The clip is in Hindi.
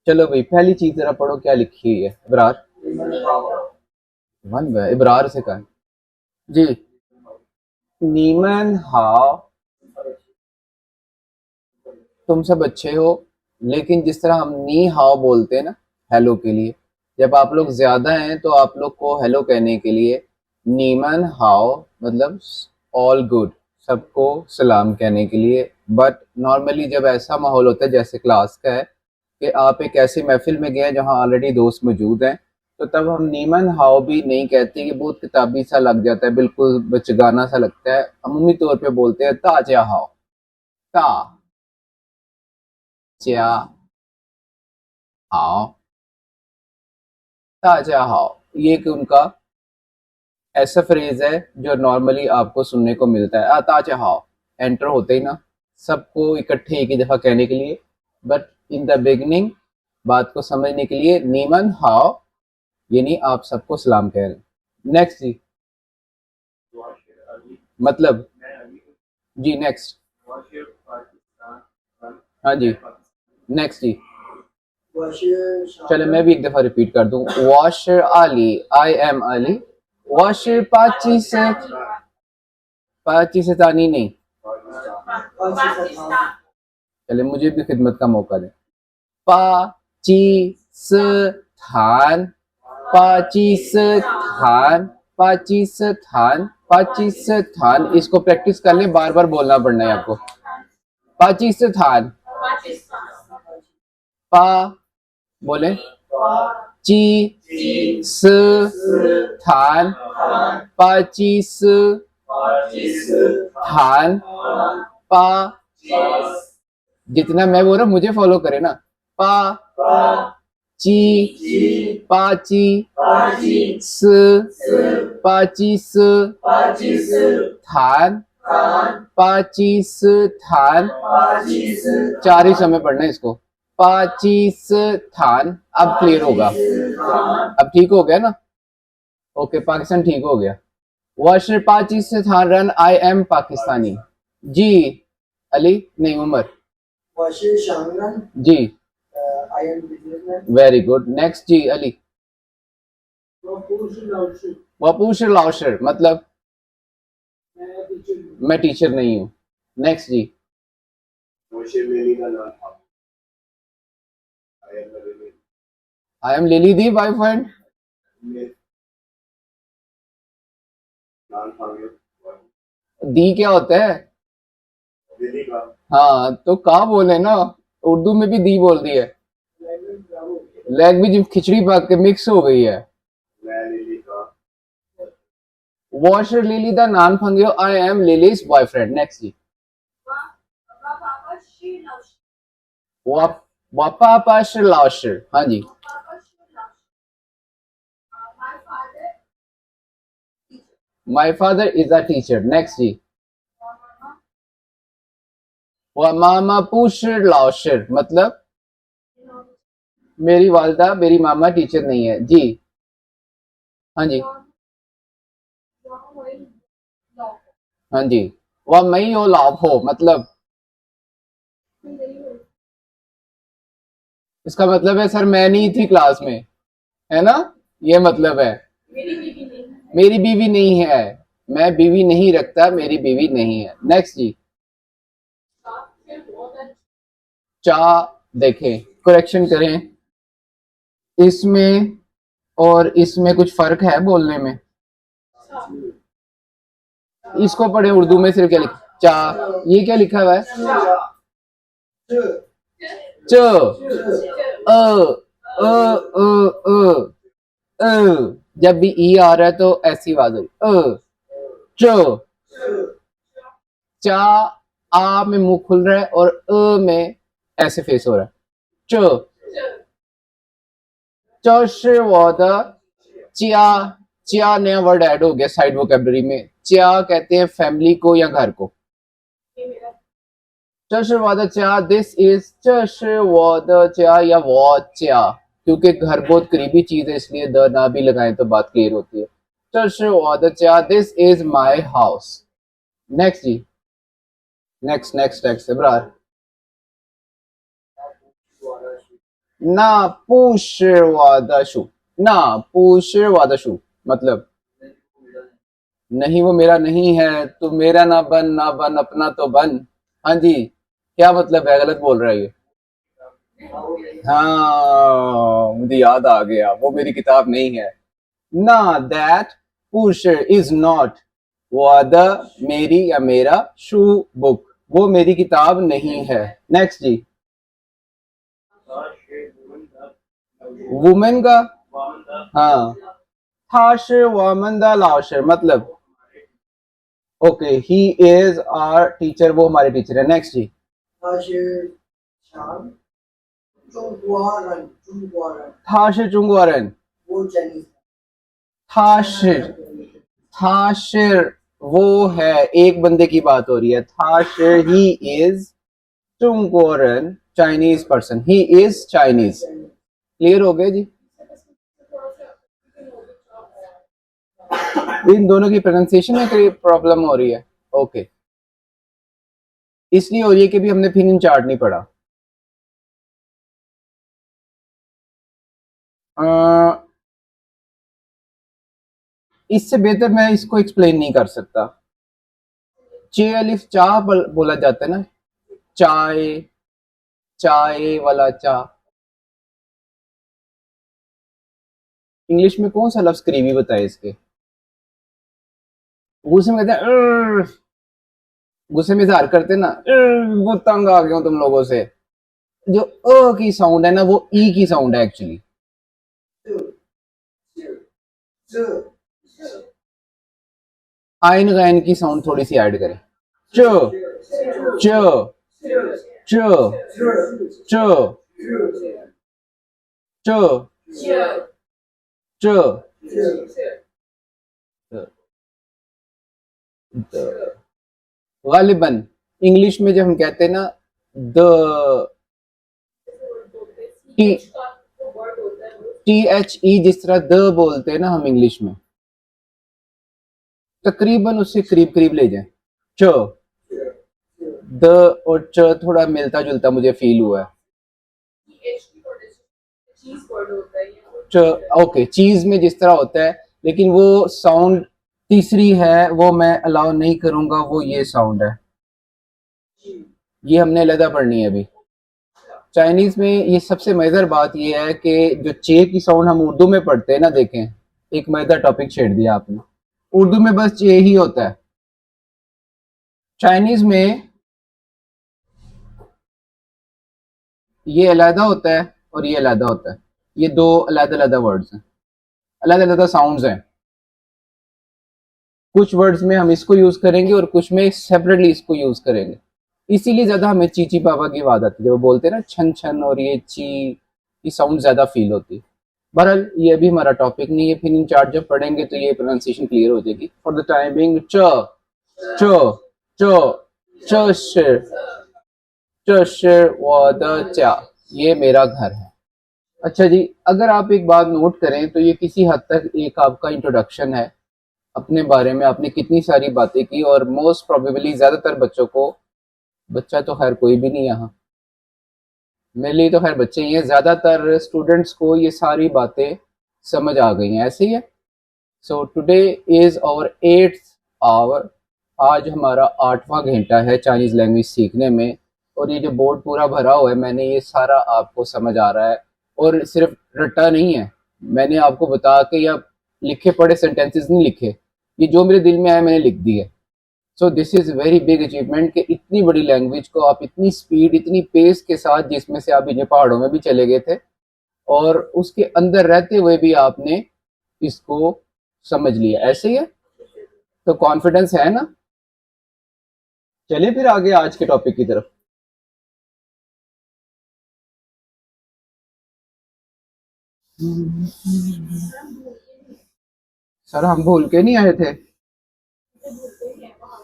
चलो भाई पहली चीज जरा पढ़ो क्या लिखी हुई है इब्रार। वन इब्रार से कहा जी। नीमन हाउ, तुम सब अच्छे हो। लेकिन जिस तरह हम नी हाउ बोलते हैं ना हेलो के लिए, जब आप लोग ज्यादा हैं तो आप लोग को हेलो कहने के लिए नीमन हाउ मतलब ऑल गुड, सबको सलाम कहने के लिए। बट नॉर्मली जब ऐसा माहौल होता है जैसे क्लास का है कि आप एक ऐसी महफिल में गए हैं जहाँ ऑलरेडी दोस्त मौजूद हैं, तो तब हम नीमन हाउ भी नहीं कहते कि बहुत किताबी सा लग जाता है, बिल्कुल बचगाना सा लगता है। अमूमी तौर पे बोलते हैं ताजा हाउ, ता जा हाउ, ताजा हाउ। ये एक उनका ऐसा फ्रेज है जो नॉर्मली आपको सुनने को मिलता है। ताजा हाउ एंटर होते ही ना सबको इकट्ठे एक ही दफा कहने के लिए, बट इन द बिगनिंग बात को समझने के लिए नीमन हाउ यानी आप सबको सलाम कह रहे हैं। नेक्स्ट जी, मतलब जी नेक्स्ट। हाँ जी नेक्स्ट जी। चलो मैं भी एक दफा रिपीट कर दूं। Washer Ali, I am Ali. Washer Pakistani नहीं। चले मुझे भी खिदमत का मौका दें। पाकिस्तान, पाकिस्तान, पाकिस्तान, पाकिस्तान। इसको प्रैक्टिस कर लें, बार बार बोलना पड़ना है आपको। पाकिस्तान, पा बोले ची स थान, पाकिस्तान, पा। जितना मैं बोल रहा हूँ मुझे फॉलो करे ना। पा ची पाची स पाचिस थान, पाकिस्तान। चार ही समय पढ़ना है इसको। पाकिस्तान। अब क्लियर होगा, अब ठीक हो गया ना। ओके पाकिस्तान ठीक हो गया। वाशर पाकिस्तान रन, आई एम पाकिस्तानी। जी अली नहीं उमर। जी वेरी गुड। नेक्स्ट जी अली। वपूशर लाउशर मतलब मैं टीचर नहीं हूँ। नेक्स्ट जी। आई एम लिली दी बॉयफ्रेंड। दी क्या होता है? हाँ तो का बोले ना, उर्दू में भी दी बोल दी है। लैंग्वेज खिचड़ी पक के मिक्स हो गई है। वॉशर लिली दा नान फंगियो, I am Lily's boyfriend. Next जी। वापा पाशर लाशर। हाँ जी। My father is a teacher. Next जी। मामा पुशर लाशर मतलब मेरी वालदा मेरी मामा टीचर नहीं है जी। हाँ जी हाँ जी। वह मई हो लाभ हो मतलब इसका मतलब है सर मैं नहीं थी क्लास में, है ना। ये मतलब है मेरी बीवी नहीं है, मैं बीवी नहीं रखता, मेरी बीवी नहीं है। नेक्स्ट जी। चा देखें करेक्शन करें, इसमें और इसमें कुछ फर्क है बोलने में। इसको पढ़े उर्दू में सिर्फ क्या लिखा चा, ये क्या लिखा हुआ है? च अ अ अ अ अ। जब भी ई आ रहा है तो ऐसी आवाज होगी अ च। चा आ में मुंह खुल रहा है और अ में ऐसे फेस हो रहा है च। चिया, चिया नया वर्ड ऐड हो गया साइड वोकेबलरी में। चिया कहते हैं फैमिली को या घर को। चा दिस इज चा या चा, क्योंकि घर बहुत करीबी चीज है इसलिए द ना भी लगाएं तो बात क्लियर होती है। चा this is my house. Next जी। Next next next Ibrar. ना पुष्वादशु, ना पुष्वादशु मतलब नहीं वो मेरा नहीं है, तो मेरा ना बन, ना बन अपना तो बन। हाँ जी, क्या मतलब है, गलत बोल रहा है ये। हाँ मुझे याद आ गया, वो मेरी किताब नहीं है। ना, दैट पुश इज नॉट, वो अदर मेरी या मेरा, शू बुक वो मेरी किताब नहीं है। नेक्स्ट जी। वुमेन का, हाँ, था वामन दा लाशर मतलब okay, he is our teacher, वो हमारे टीचर है। नेक्स्ट जी। 他是中国人，中国人，他是中国人，था शिर वो है, एक बंदे की बात हो रही है। था शिर ही इज चुंगोरन Chinese person, he is Chinese. Clear हो गया जी। इन दोनों की प्रोनाउंसिएशन में कोई प्रॉब्लम हो रही है? ओके, इसलिए हो रही है कि भी हमने फिनिंग चार्ट नहीं पढ़ा। इससे बेहतर मैं इसको एक्सप्लेन नहीं कर सकता। चे अलिफ चाह बोला जाता है ना, चाय, चाय वाला चा। इंग्लिश में कौन सा लफ्ज करीबी बताए इसके? गुस्से में कहते हैं गुस्से में इजहार करते हैं ना, वो तंग आ गया हूं तुम लोगों से। जो की साउंड है ना, वो ई की साउंड है एक्चुअली। आइन गैन की साउंड थोड़ी सी ऐड करें। च च च च च च गालिबन इंग्लिश में जब हम कहते हैं ना the, T T H E, जिस तरह द बोलते हैं ना हम इंग्लिश में, तकरीबन उससे करीब करीब ले जाएं। च, द और च थोड़ा मिलता जुलता मुझे फील हुआ है। च ओके, चीज में जिस तरह होता है, लेकिन वो साउंड तीसरी है, वो मैं अलाउ नहीं करूंगा, वो ये साउंड है, ये हमने अलहदा पढ़नी है अभी। चाइनीज में ये सबसे मजेदार बात ये है कि जो चे की साउंड हम उर्दू में पढ़ते हैं ना, देखें, एक मजेदार टॉपिक छेड़ दिया आपने। उर्दू में बस चे ही होता है, चाइनीज में ये अलहदा होता है और ये अलहदा होता है। ये दो अलहदा अलहदा वर्ड्स हैं, अलहदा अलहदा साउंड्स हैं। कुछ वर्ड्स में हम इसको यूज करेंगे और कुछ में सेपरेटली इसको यूज करेंगे। इसीलिए ज्यादा हमें चीची पापा की आवाज आती है, वो बोलते हैं ना छन छन, और ये ची की साउंड ज्यादा फील होती है। बहरहाल ये अभी हमारा टॉपिक नहीं है, फिर इन चार्ट जब पढ़ेंगे तो ये प्रोनाउंसिएशन क्लियर हो जाएगी। फॉर द टाइम बिंग च च च च शिर, च शिर व द चा, ये मेरा घर है। अच्छा जी, अगर आप एक बात नोट करें तो ये किसी हद तक एक आपका इंट्रोडक्शन है अपने बारे में। आपने कितनी सारी बातें की, और मोस्ट प्रोबेबली ज्यादातर बच्चों को, बच्चा तो खैर कोई भी नहीं यहाँ, मेरे लिए तो खैर बच्चे ही हैं, ज्यादातर स्टूडेंट्स को ये सारी बातें समझ आ गई हैं, ऐसे ही है। So today is our 8th hour, आज हमारा 8वां घंटा है चाइनीज लैंग्वेज सीखने में। और ये जो बोर्ड पूरा भरा हुआ है, मैंने ये सारा आपको समझ आ रहा है, और सिर्फ रट्टा नहीं है, मैंने आपको बता के या लिखे पढ़े सेंटेंसेस नहीं लिखे, ये जो मेरे दिल में आया मैंने लिख दी है। So this is very big achievement कि इतनी बड़ी लैंग्वेज को आप इतनी स्पीड, इतनी पेस के साथ, जिसमें से आप इन पहाड़ों में भी चले गए थे और उसके अंदर रहते हुए भी आपने इसको समझ लिया, ऐसे ही है। तो कॉन्फिडेंस है ना? चलिए फिर आगे आज के टॉपिक की तरफ। सर हम भूल के नहीं आए थे,